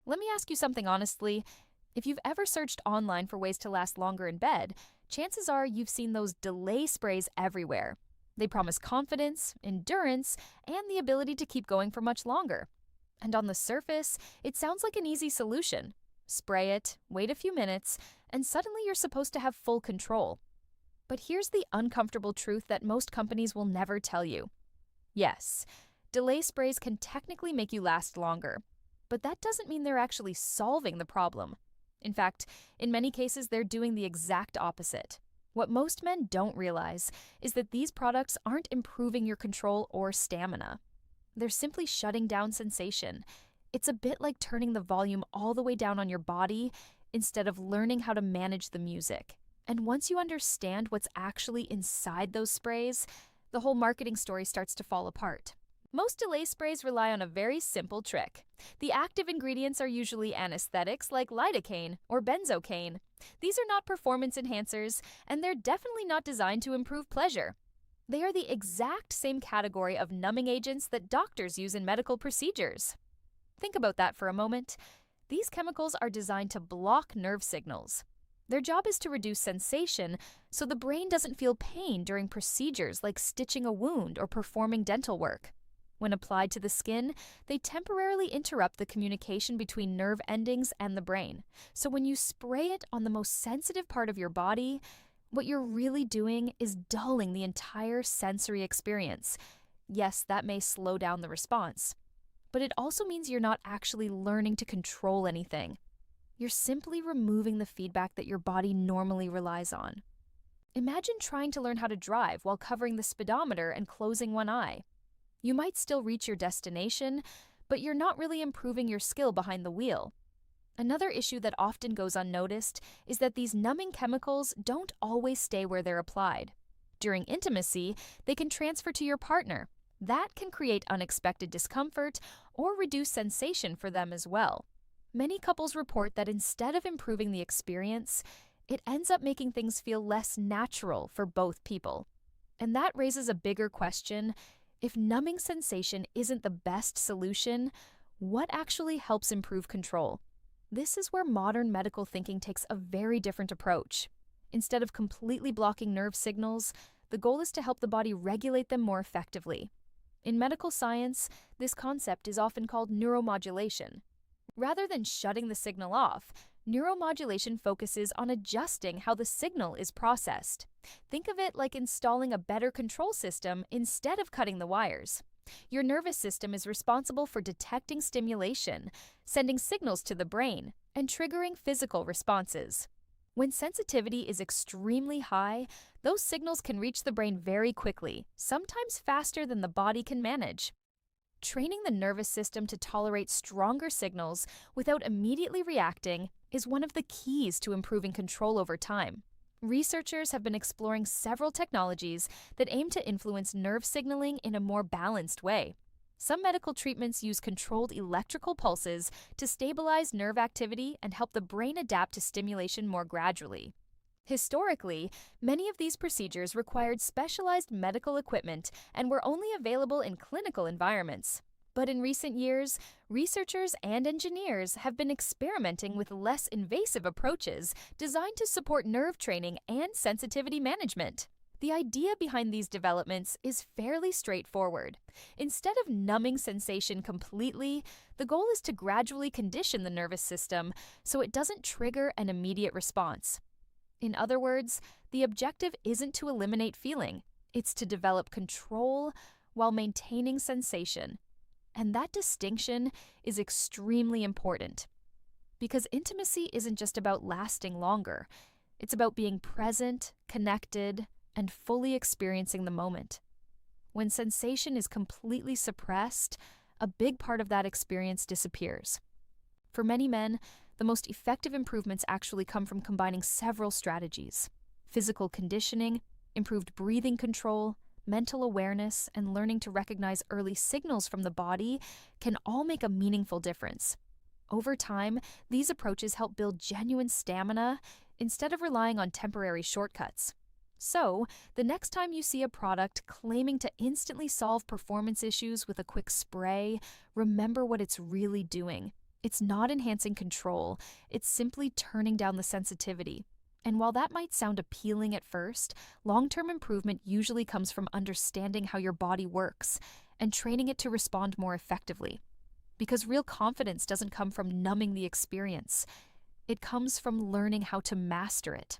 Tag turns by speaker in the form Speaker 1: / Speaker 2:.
Speaker 1: Let me ask you something honestly. If you've ever searched online for ways to last longer in bed, chances are you've seen those delay sprays everywhere. They promise confidence, endurance, and the ability to keep going for much longer. And on the surface, it sounds like an easy solution. Spray it, wait a few minutes, and suddenly you're supposed to have full control. But here's the uncomfortable truth that most companies will never tell you. Yes, delay sprays can technically make you last longer, but that doesn't mean they're actually solving the problem. In fact, in many cases, they're doing the exact opposite. What most men don't realize is that these products aren't improving your control or stamina. They're simply shutting down sensation. It's a bit like turning the volume all the way down on your body instead of learning how to manage the music. And once you understand what's actually inside those sprays, the whole marketing story starts to fall apart. Most delay sprays rely on a very simple trick. The active ingredients are usually anesthetics like lidocaine or benzocaine. These are not performance enhancers, and they're definitely not designed to improve pleasure. They are the exact same category of numbing agents that doctors use in medical procedures. Think about that for a moment. These chemicals are designed to block nerve signals. Their job is to reduce sensation so the brain doesn't feel pain during procedures like stitching a wound or performing dental work. When applied to the skin, they temporarily interrupt the communication between nerve endings and the brain. So when you spray it on the most sensitive part of your body, what you're really doing is dulling the entire sensory experience. Yes, that may slow down the response, but it also means you're not actually learning to control anything. You're simply removing the feedback that your body normally relies on. Imagine trying to learn how to drive while covering the speedometer and closing one eye. You might still reach your destination, but you're not really improving your skill behind the wheel. Another issue that often goes unnoticed is that these numbing chemicals don't always stay where they're applied. During intimacy, they can transfer to your partner. That can create unexpected discomfort or reduce sensation for them as well. Many couples report that instead of improving the experience, it ends up making things feel less natural for both people. And that raises a bigger question. If numbing sensation isn't the best solution, what actually helps improve control? This is where modern medical thinking takes a very different approach. Instead of completely blocking nerve signals, the goal is to help the body regulate them more effectively. In medical science, this concept is often called neuromodulation. Rather than shutting the signal off, neuromodulation focuses on adjusting how the signal is processed. Think of it like installing a better control system instead of cutting the wires. Your nervous system is responsible for detecting stimulation, sending signals to the brain, and triggering physical responses. When sensitivity is extremely high, those signals can reach the brain very quickly, sometimes faster than the body can manage. Training the nervous system to tolerate stronger signals without immediately reacting is one of the keys to improving control over time. Researchers have been exploring several technologies that aim to influence nerve signaling in a more balanced way. Some medical treatments use controlled electrical pulses to stabilize nerve activity and help the brain adapt to stimulation more gradually. Historically, many of these procedures required specialized medical equipment and were only available in clinical environments. But in recent years, researchers and engineers have been experimenting with less invasive approaches designed to support nerve training and sensitivity management. The idea behind these developments is fairly straightforward. Instead of numbing sensation completely, the goal is to gradually condition the nervous system so it doesn't trigger an immediate response. In other words, the objective isn't to eliminate feeling, it's to develop control while maintaining sensation. And that distinction is extremely important. Because intimacy isn't just about lasting longer, it's about being present, connected, and fully experiencing the moment. When sensation is completely suppressed, a big part of that experience disappears. For many men, the most effective improvements actually come from combining several strategies. Physical conditioning, improved breathing control, mental awareness, and learning to recognize early signals from the body can all make a meaningful difference. Over time, these approaches help build genuine stamina instead of relying on temporary shortcuts. So, the next time you see a product claiming to instantly solve performance issues with a quick spray, remember what it's really doing. It's not enhancing control, it's simply turning down the sensitivity. And while that might sound appealing at first, long-term improvement usually comes from understanding how your body works and training it to respond more effectively. Because real confidence doesn't come from numbing the experience, it comes from learning how to master it.